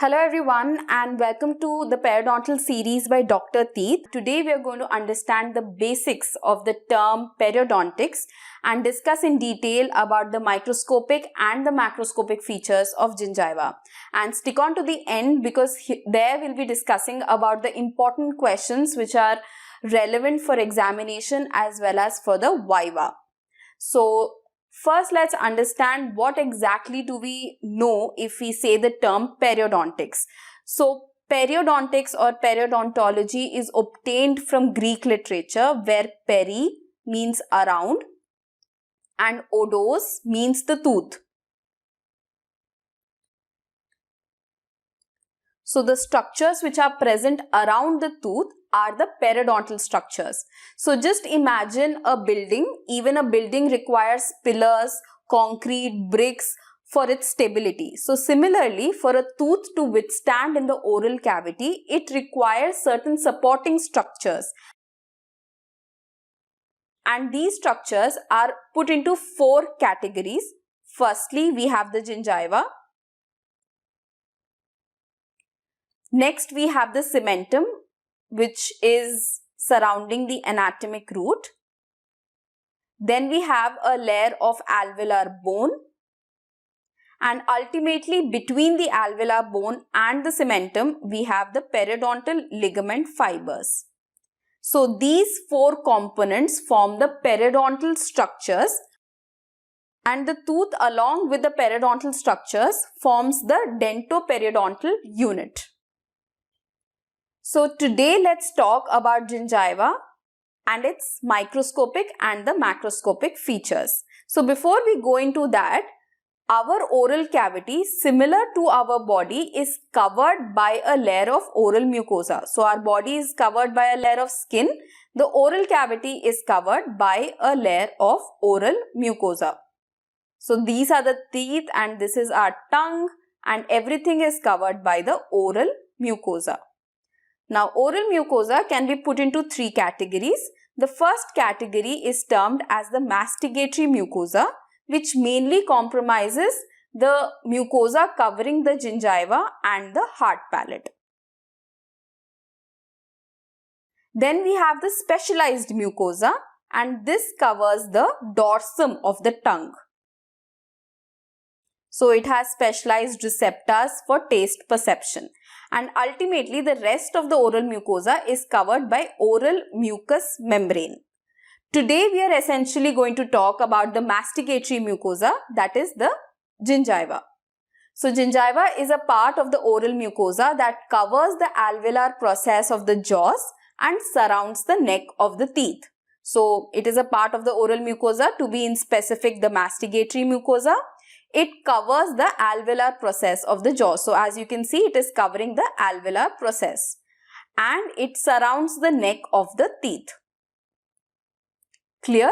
Hello everyone and welcome to the periodontal series by Dr. Teeth. Today we are going to understand the basics of the term periodontics and discuss in detail about the microscopic and the macroscopic features of gingiva. And stick on to the end because there we'll be discussing about the important questions which are relevant for examination as well as for the viva. So first, let's understand what exactly do we know if we say the term periodontics. So periodontics or periodontology is obtained from Greek literature where peri means around and odos means the tooth. So the structures which are present around the tooth are the periodontal structures. So just imagine a building. Even a building requires pillars, concrete, bricks for its stability. So similarly, for a tooth to withstand in the oral cavity, it requires certain supporting structures. And these structures are put into four categories. Firstly, we have the gingiva. Next, we have the cementum, which is surrounding the anatomic root. Then we have a layer of alveolar bone. And ultimately, between the alveolar bone and the cementum, we have the periodontal ligament fibers. So these four components form the periodontal structures, and the tooth along with the periodontal structures forms the dentoperiodontal unit. So today let's talk about gingiva and its microscopic and the macroscopic features. So before we go into that, our oral cavity, similar to our body, is covered by a layer of oral mucosa. So our body is covered by a layer of skin. The oral cavity is covered by a layer of oral mucosa. So these are the teeth and this is our tongue, and everything is covered by the oral mucosa. Now, oral mucosa can be put into three categories. The first category is termed as the masticatory mucosa, which mainly comprises the mucosa covering the gingiva and the hard palate. Then we have the specialized mucosa, and this covers the dorsum of the tongue. So it has specialized receptors for taste perception. And ultimately, the rest of the oral mucosa is covered by oral mucous membrane. Today, we are essentially going to talk about the masticatory mucosa, that is the gingiva. So gingiva is a part of the oral mucosa that covers the alveolar process of the jaws and surrounds the neck of the teeth. So it is a part of the oral mucosa, to be in specific the masticatory mucosa. It covers the alveolar process of the jaw. So as you can see, it is covering the alveolar process and it surrounds the neck of the teeth. Clear?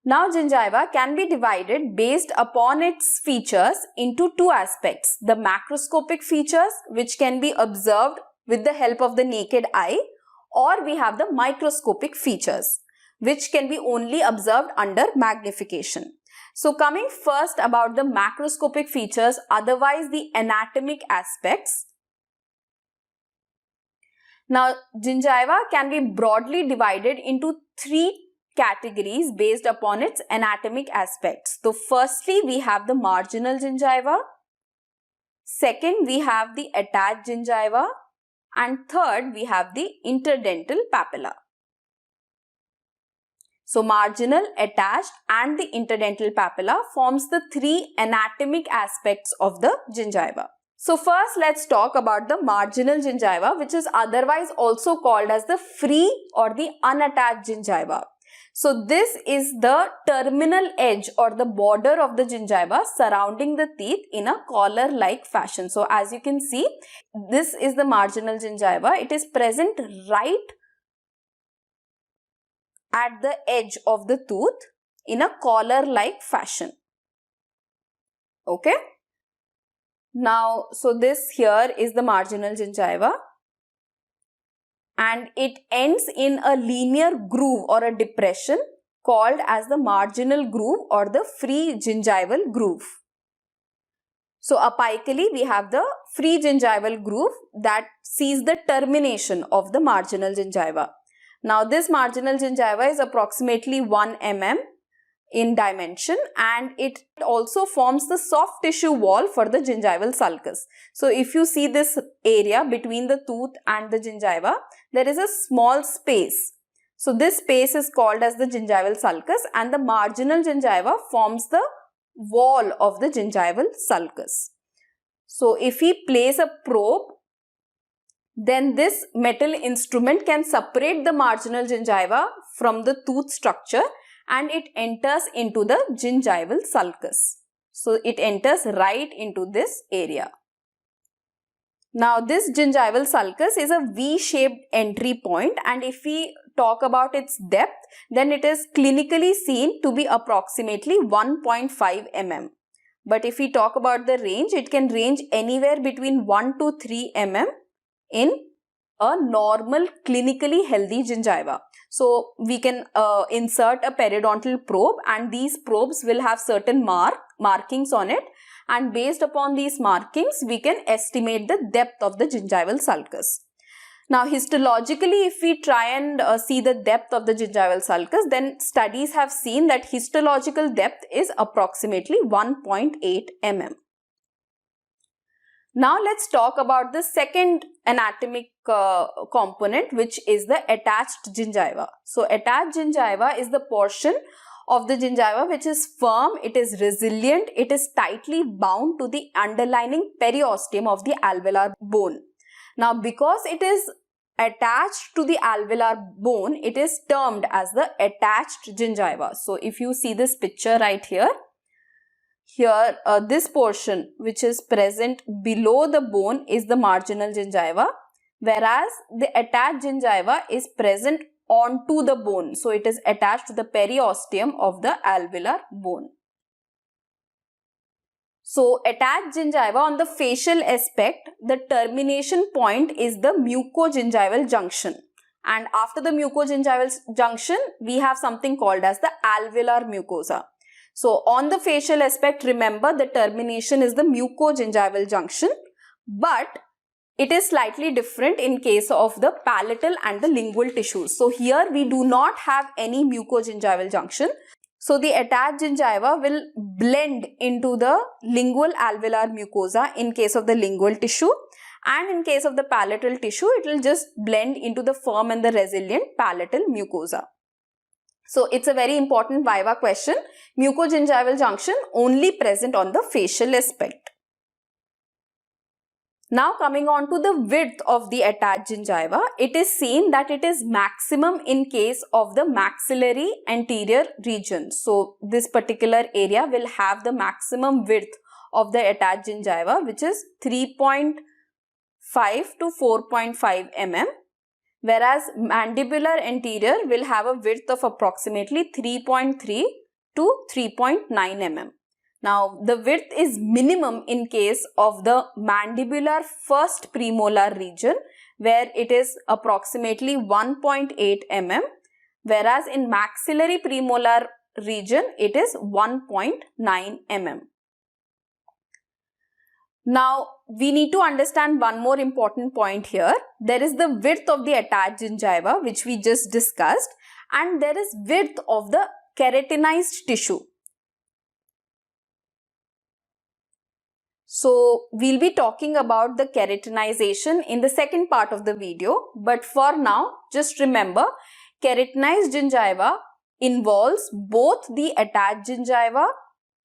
Now gingiva can be divided based upon its features into two aspects. The macroscopic features, which can be observed with the help of the naked eye, or we have the microscopic features, which can be only observed under magnification. So coming first about the macroscopic features, otherwise the anatomic aspects. Now gingiva can be broadly divided into three categories based upon its anatomic aspects. So firstly, we have the marginal gingiva. Second, we have the attached gingiva. And third, we have the interdental papilla. So marginal, attached and the interdental papilla forms the three anatomic aspects of the gingiva. So first let's talk about the marginal gingiva, which is otherwise also called as the free or the unattached gingiva. So this is the terminal edge or the border of the gingiva surrounding the teeth in a collar-like fashion. So as you can see, this is the marginal gingiva. It is present right at the edge of the tooth in a collar-like fashion. Okay. Now, so this here is the marginal gingiva, and it ends in a linear groove or a depression called as the marginal groove or the free gingival groove. So apically, we have the free gingival groove that sees the termination of the marginal gingiva. Now this marginal gingiva is approximately 1 mm in dimension, and it also forms the soft tissue wall for the gingival sulcus. So if you see this area between the tooth and the gingiva, there is a small space. So this space is called as the gingival sulcus, and the marginal gingiva forms the wall of the gingival sulcus. So if we place a probe, then this metal instrument can separate the marginal gingiva from the tooth structure, and it enters into the gingival sulcus. So it enters right into this area. Now this gingival sulcus is a V-shaped entry point, and if we talk about its depth, then it is clinically seen to be approximately 1.5 mm. But if we talk about the range, it can range anywhere between 1 to 3 mm in a normal clinically healthy gingiva. So we can insert a periodontal probe, and these probes will have certain markings on it, and based upon these markings we can estimate the depth of the gingival sulcus. Now histologically, if we try and see the depth of the gingival sulcus, then studies have seen that histological depth is approximately 1.8 mm. Now let's talk about the second anatomic component, which is the attached gingiva. So attached gingiva is the portion of the gingiva which is firm, it is resilient, it is tightly bound to the underlying periosteum of the alveolar bone. Now because it is attached to the alveolar bone, it is termed as the attached gingiva. So if you see this picture right here, this portion which is present below the bone is the marginal gingiva, whereas the attached gingiva is present onto the bone. So it is attached to the periosteum of the alveolar bone. So attached gingiva, on the facial aspect, the termination point is the mucogingival junction, and after the mucogingival junction we have something called as the alveolar mucosa. So on the facial aspect, remember the termination is the mucogingival junction, but it is slightly different in case of the palatal and the lingual tissues. So here we do not have any mucogingival junction. So the attached gingiva will blend into the lingual alveolar mucosa in case of the lingual tissue, and in case of the palatal tissue it will just blend into the firm and the resilient palatal mucosa. So it's a very important viva question. Mucogingival junction only present on the facial aspect. Now coming on to the width of the attached gingiva, it is seen that it is maximum in case of the maxillary anterior region. So this particular area will have the maximum width of the attached gingiva, which is 3.5 to 4.5 mm. Whereas mandibular anterior will have a width of approximately 3.3 to 3.9 mm. Now the width is minimum in case of the mandibular first premolar region, where it is approximately 1.8 mm, whereas in maxillary premolar region it is 1.9 mm. Now we need to understand one more important point here. There is the width of the attached gingiva which we just discussed, and there is width of the keratinized tissue. So we'll be talking about the keratinization in the second part of the video, but for now just remember, keratinized gingiva involves both the attached gingiva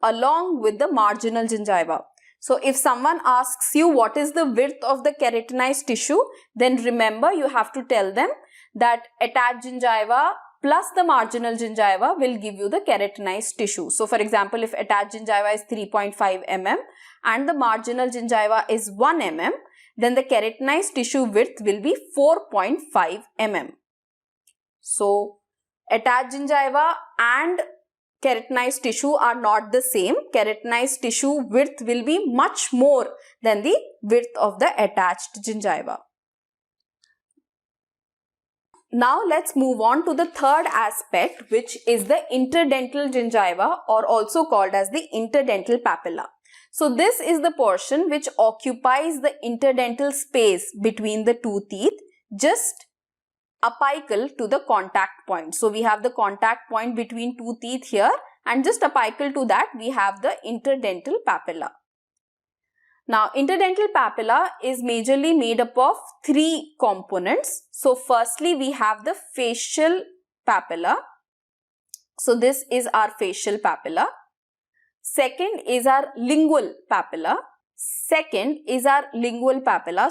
along with the marginal gingiva. So if someone asks you what is the width of the keratinized tissue, then remember you have to tell them that attached gingiva plus the marginal gingiva will give you the keratinized tissue. So for example, if attached gingiva is 3.5 mm and the marginal gingiva is 1 mm, then the keratinized tissue width will be 4.5 mm. So attached gingiva and keratinized tissue are not the same. Keratinized tissue width will be much more than the width of the attached gingiva. Now let's move on to the third aspect, which is the interdental gingiva, or also called as the interdental papilla. So this is the portion which occupies the interdental space between the two teeth, just apical to the contact point. So we have the contact point between two teeth here, and just apical to that we have the interdental papilla. Now interdental papilla is majorly made up of three components. So firstly we have the facial papilla. So this is our facial papilla. Second is our lingual papilla.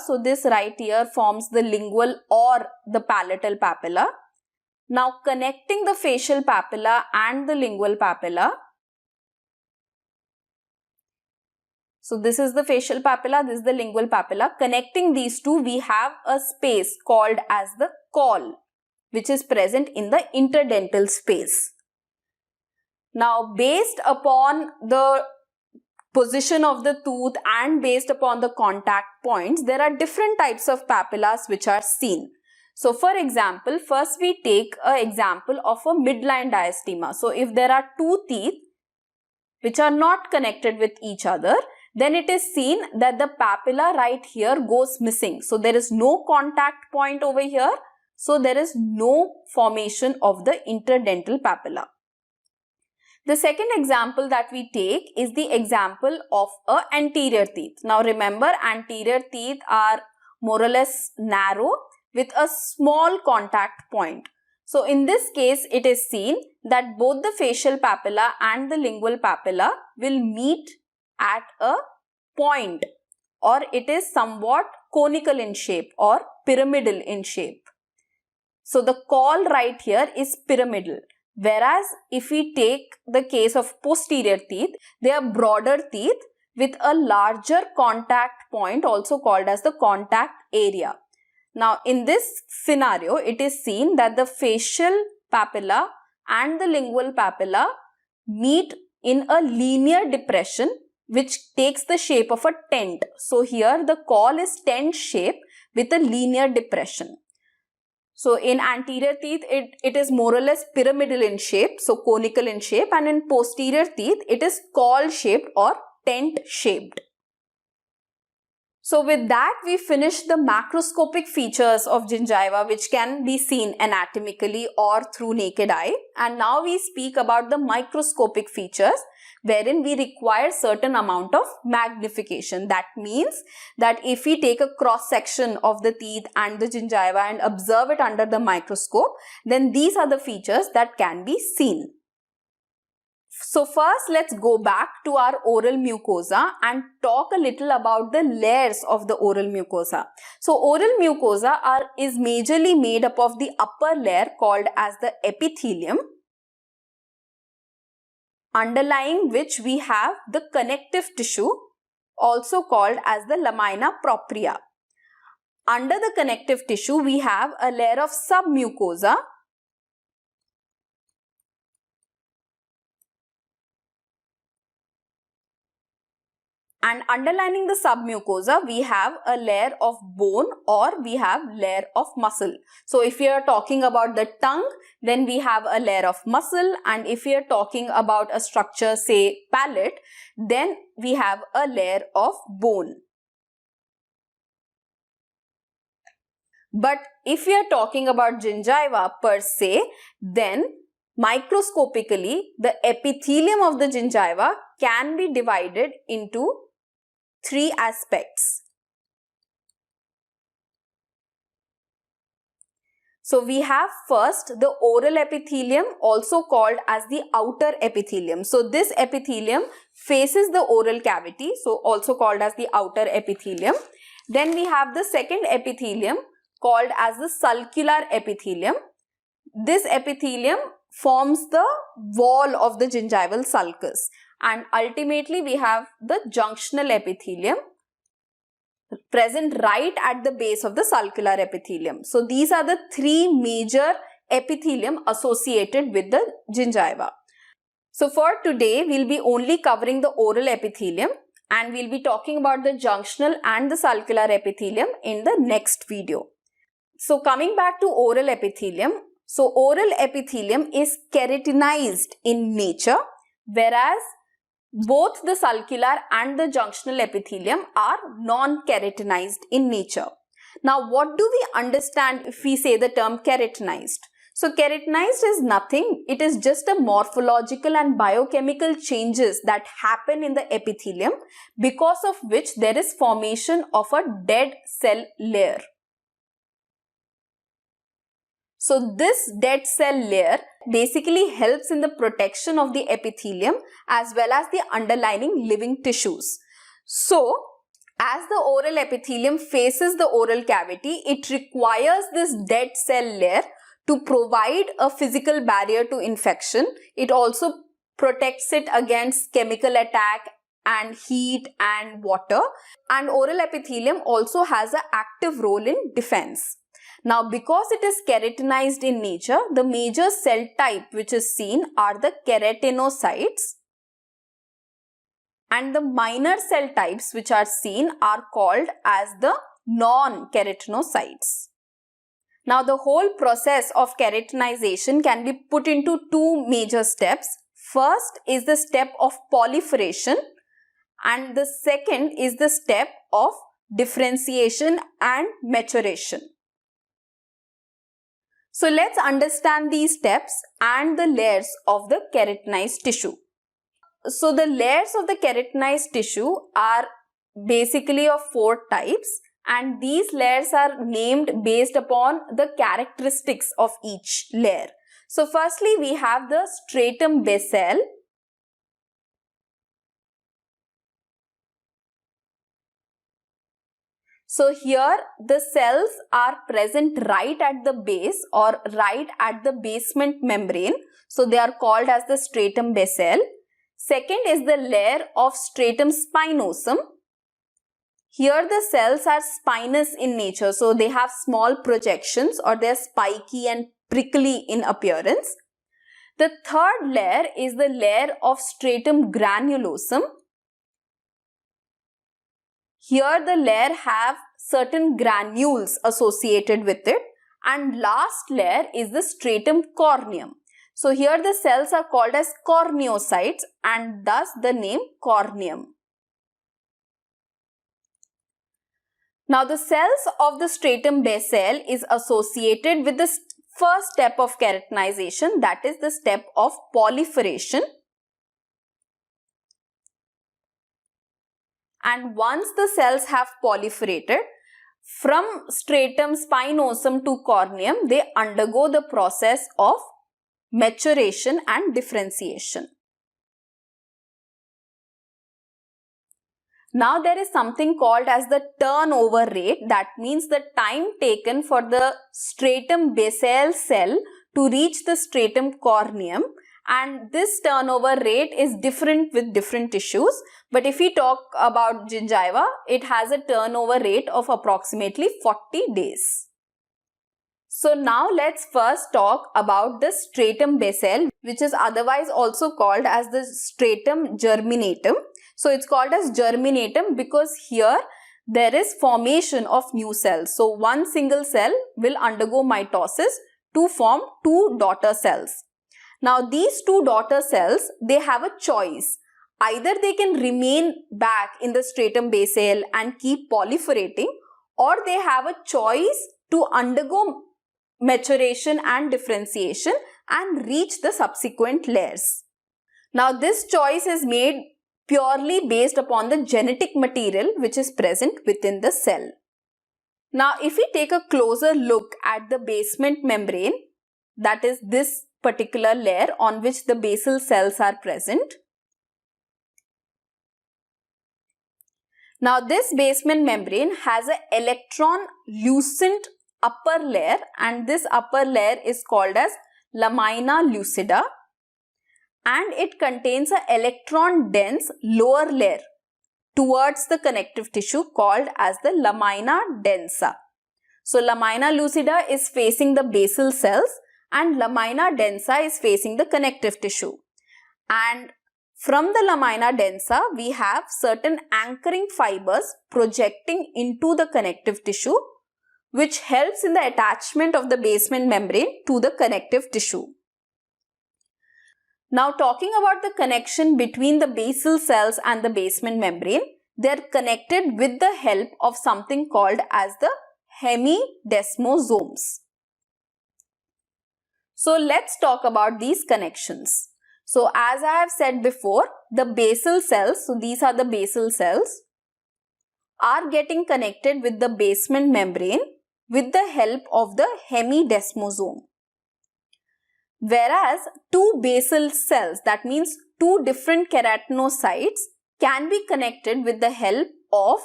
So this right here forms the lingual or the palatal papilla. Now connecting the facial papilla and the lingual papilla. So this is the facial papilla, this is the lingual papilla. Connecting these two, we have a space called as the caul, which is present in the interdental space. Now based upon the position of the tooth and based upon the contact points, there are different types of papillas which are seen. So for example, first we take an example of a midline diastema. So if there are two teeth which are not connected with each other, then it is seen that the papilla right here goes missing. So there is no contact point over here. So there is no formation of the interdental papilla. The second example that we take is the example of an anterior teeth. Now remember, anterior teeth are more or less narrow with a small contact point. So in this case, it is seen that both the facial papilla and the lingual papilla will meet at a point, or it is somewhat conical in shape or pyramidal in shape. So the caul right here is pyramidal. Whereas if we take the case of posterior teeth, they are broader teeth with a larger contact point, also called as the contact area. Now in this scenario, it is seen that the facial papilla and the lingual papilla meet in a linear depression which takes the shape of a tent. So here the caul is tent shape with a linear depression. So in anterior teeth, it is more or less pyramidal in shape, so conical in shape, and in posterior teeth, it is caul shaped or tent shaped. So with that, we finish the macroscopic features of gingiva which can be seen anatomically or through naked eye. And now we speak about the microscopic features wherein we require certain amount of magnification. That means that if we take a cross section of the teeth and the gingiva and observe it under the microscope, then these are the features that can be seen. So first, let's go back to our oral mucosa and talk a little about the layers of the oral mucosa. So oral mucosa is majorly made up of the upper layer called as the epithelium, underlying which we have the connective tissue, also called as the lamina propria. Under the connective tissue, we have a layer of submucosa, and underlining the submucosa, we have a layer of bone or we have layer of muscle. So if we are talking about the tongue, then we have a layer of muscle, and if we are talking about a structure, say palate, then we have a layer of bone. But if we are talking about gingiva per se, then microscopically the epithelium of the gingiva can be divided into three aspects. So we have first the oral epithelium, also called as the outer epithelium. So this epithelium faces the oral cavity, so also called as the outer epithelium. Then we have the second epithelium called as the sulcular epithelium. This epithelium forms the wall of the gingival sulcus. And ultimately we have the junctional epithelium present right at the base of the sulcular epithelium. So these are the three major epithelium associated with the gingiva. So for today, we'll be only covering the oral epithelium, and we'll be talking about the junctional and the sulcular epithelium in the next video. So coming back to oral epithelium, so oral epithelium is keratinized in nature, whereas both the sulcular and the junctional epithelium are non-keratinized in nature. Now, what do we understand if we say the term keratinized? So, keratinized is nothing. It is just a morphological and biochemical changes that happen in the epithelium, because of which there is formation of a dead cell layer. So, this dead cell layer basically helps in the protection of the epithelium as well as the underlying living tissues. So, as the oral epithelium faces the oral cavity, it requires this dead cell layer to provide a physical barrier to infection. It also protects it against chemical attack and heat and water. And oral epithelium also has an active role in defense. Now, because it is keratinized in nature, the major cell type which is seen are the keratinocytes, and the minor cell types which are seen are called as the non-keratinocytes. Now, the whole process of keratinization can be put into two major steps. First is the step of proliferation, and the second is the step of differentiation and maturation. So, let's understand these steps and the layers of the keratinized tissue. So, the layers of the keratinized tissue are basically of 4 types, and these layers are named based upon the characteristics of each layer. So, firstly, we have the stratum basale. So, here the cells are present right at the base or right at the basement membrane. So, they are called as the stratum basale. Second is the layer of stratum spinosum. Here the cells are spinous in nature, so they have small projections or they are spiky and prickly in appearance. The third layer is the layer of stratum granulosum. Here the layer have certain granules associated with it, and last layer is the stratum corneum. So here the cells are called as corneocytes and thus the name corneum. Now the cells of the stratum basale is associated with the first step of keratinization, that is the step of proliferation. And once the cells have proliferated, from stratum spinosum to corneum, they undergo the process of maturation and differentiation. Now there is something called as the turnover rate. That means the time taken for the stratum basale cell to reach the stratum corneum, and this turnover rate is different with different tissues. But if we talk about gingiva, it has a turnover rate of approximately 40 days. So now let's first talk about the stratum basale, which is otherwise also called as the stratum germinatum. So it's called as germinatum because here there is formation of new cells. So one single cell will undergo mitosis to form 2 daughter cells. Now these 2 daughter cells, they have a choice. Either they can remain back in the stratum basale and keep proliferating, or they have a choice to undergo maturation and differentiation and reach the subsequent layers. Now this choice is made purely based upon the genetic material which is present within the cell. Now if we take a closer look at the basement membrane, that is this particular layer on which the basal cells are present. Now this basement membrane has an electron-lucent upper layer, and this upper layer is called as lamina lucida, and it contains an electron-dense lower layer towards the connective tissue called as the lamina densa. So lamina lucida is facing the basal cells and lamina densa is facing the connective tissue. And from the lamina densa, we have certain anchoring fibers projecting into the connective tissue, which helps in the attachment of the basement membrane to the connective tissue. Now talking about the connection between the basal cells and the basement membrane, they are connected with the help of something called as the hemidesmosomes. So let's talk about these connections. So as I have said before, the basal cells, so these are the basal cells, are getting connected with the basement membrane with the help of the hemidesmosome. Whereas two basal cells, that means two different keratinocytes, can be connected with the help of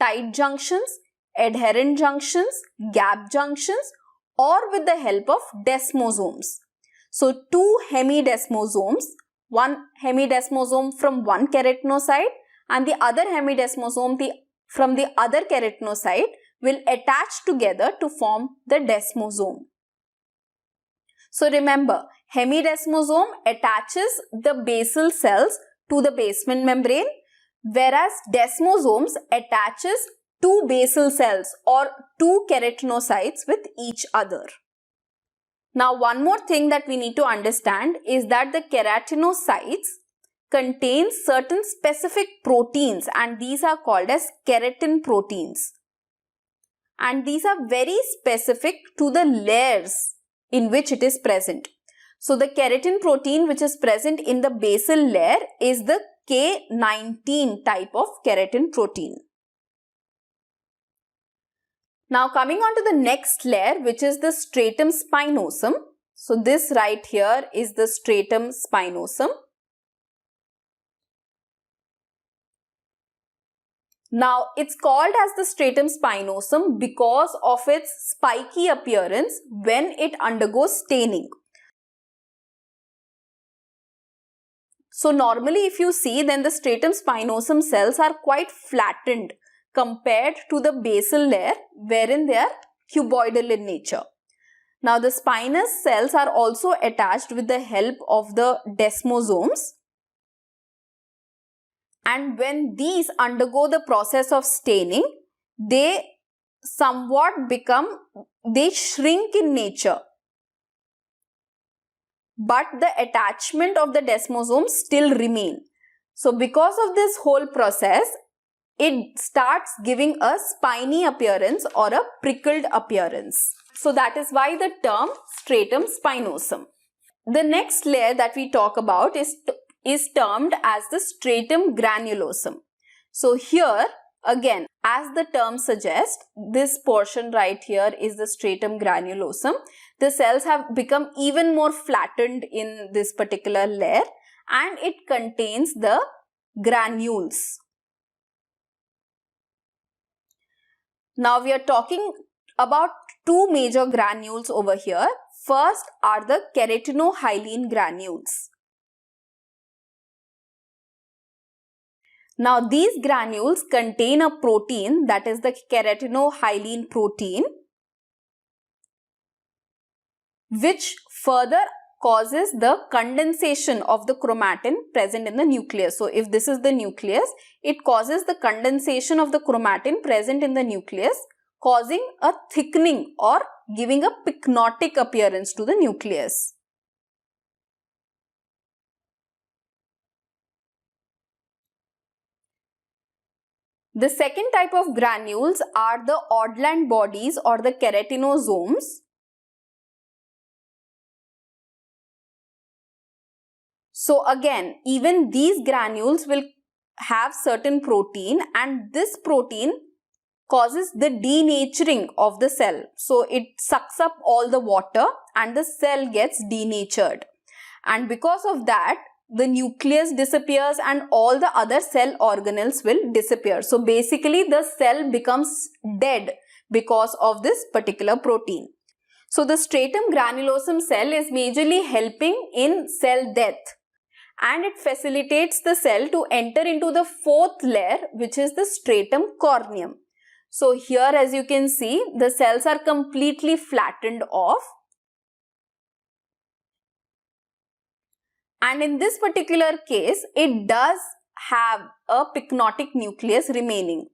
tight junctions, adherent junctions, gap junctions, or with the help of desmosomes. So two hemidesmosomes, one hemidesmosome from one keratinocyte and the other hemidesmosome from the other keratinocyte will attach together to form the desmosome. So remember, hemidesmosome attaches the basal cells to the basement membrane, whereas desmosomes attaches two basal cells or two keratinocytes with each other. Now one more thing that we need to understand is that the keratinocytes contain certain specific proteins, and these are called as keratin proteins. And these are very specific to the layers in which it is present. So the keratin protein which is present in the basal layer is the K19 type of keratin protein. Now coming on to the next layer, which is the stratum spinosum. So this right here is the stratum spinosum. Now it's called as the stratum spinosum because of its spiky appearance when it undergoes staining. So normally if you see, then the stratum spinosum cells are quite flattened compared to the basal layer wherein they are cuboidal in nature. Now the spinous cells are also attached with the help of the desmosomes, and when these undergo the process of staining, they shrink in nature. But the attachment of the desmosomes still remain. So because of this whole process, it starts giving a spiny appearance or a prickled appearance. So that is why the term stratum spinosum. The next layer that we talk about is termed as the stratum granulosum. So here again, as the term suggests, this portion right here is the stratum granulosum. The cells have become even more flattened in this particular layer and it contains the granules. Now we are talking about two major granules over here. First are the keratinohyaline granules. Now these granules contain a protein, that is the keratinohyaline protein, which further causes the condensation of the chromatin present in the nucleus. So if this is the nucleus, it causes the condensation of the chromatin present in the nucleus, causing a thickening or giving a pycnotic appearance to the nucleus. The second type of granules are the Odland bodies or the keratinosomes. So again, even these granules will have certain protein, and this protein causes the denaturing of the cell. So it sucks up all the water and the cell gets denatured. And because of that, the nucleus disappears and all the other cell organelles will disappear. So basically the cell becomes dead because of this particular protein. So the stratum granulosum cell is majorly helping in cell death, and it facilitates the cell to enter into the fourth layer, which is the stratum corneum. So here, as you can see, the cells are completely flattened off. And in this particular case, it does have a pycnotic nucleus remaining.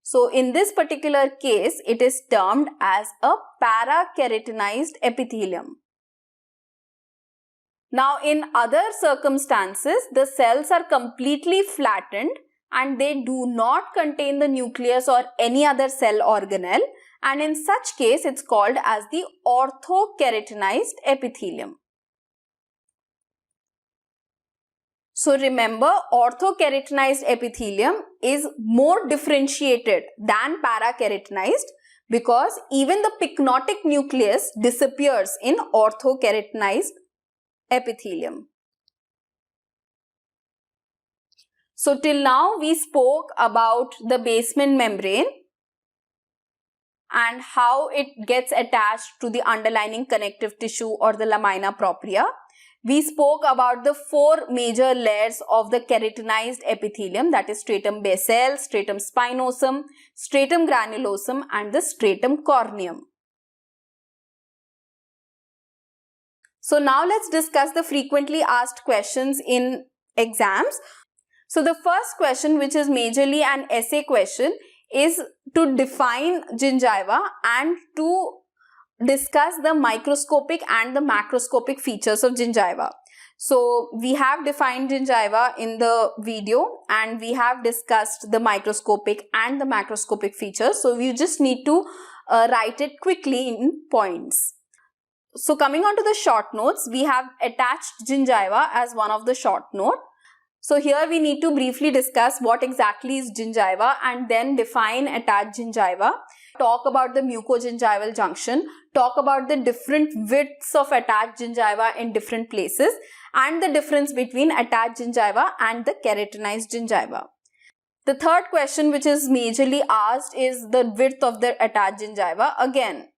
So in this particular case, it is termed as a parakeratinized epithelium. Now, in other circumstances, the cells are completely flattened and they do not contain the nucleus or any other cell organelle, and in such case, it's called as the orthokeratinized epithelium. So remember, orthokeratinized epithelium is more differentiated than parakeratinized because even the pycnotic nucleus disappears in orthokeratinized epithelium. So till now we spoke about the basement membrane and how it gets attached to the underlying connective tissue or the lamina propria. We spoke about the four major layers of the keratinized epithelium, that is stratum basale, stratum spinosum, stratum granulosum and the stratum corneum. So now let's discuss the frequently asked questions in exams. So the first question, which is majorly an essay question, is to define gingiva and to discuss the microscopic and the macroscopic features of gingiva. So we have defined gingiva in the video and we have discussed the microscopic and the macroscopic features. So we just need to write it quickly in points. So coming on to the short notes, we have attached gingiva as one of the short note. So here we need to briefly discuss what exactly is gingiva and then define attached gingiva, talk about the mucogingival junction, talk about the different widths of attached gingiva in different places and the difference between attached gingiva and the keratinized gingiva. The third question which is majorly asked is the width of the attached gingiva. Again,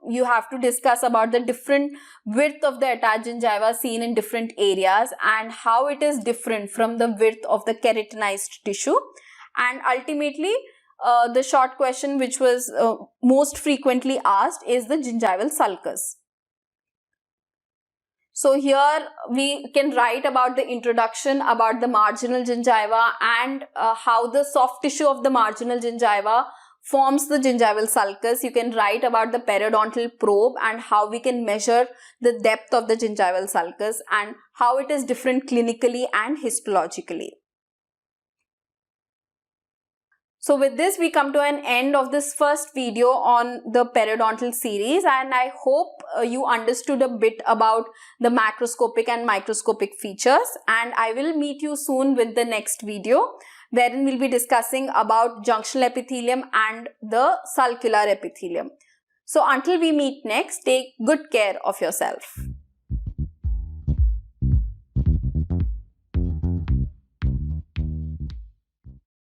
you have to discuss about the different width of the attached gingiva seen in different areas and how it is different from the width of the keratinized tissue. And ultimately, the short question which was most frequently asked is the gingival sulcus. So here we can write about the introduction, about the marginal gingiva and how the soft tissue of the marginal gingiva forms the gingival sulcus. You can write about the periodontal probe and how we can measure the depth of the gingival sulcus and how it is different clinically and histologically. So with this, we come to an end of this first video on the periodontal series, and I hope you understood a bit about the macroscopic and microscopic features, and I will meet you soon with the next video wherein we'll be discussing about junctional epithelium and the sulcular epithelium. So until we meet next, take good care of yourself.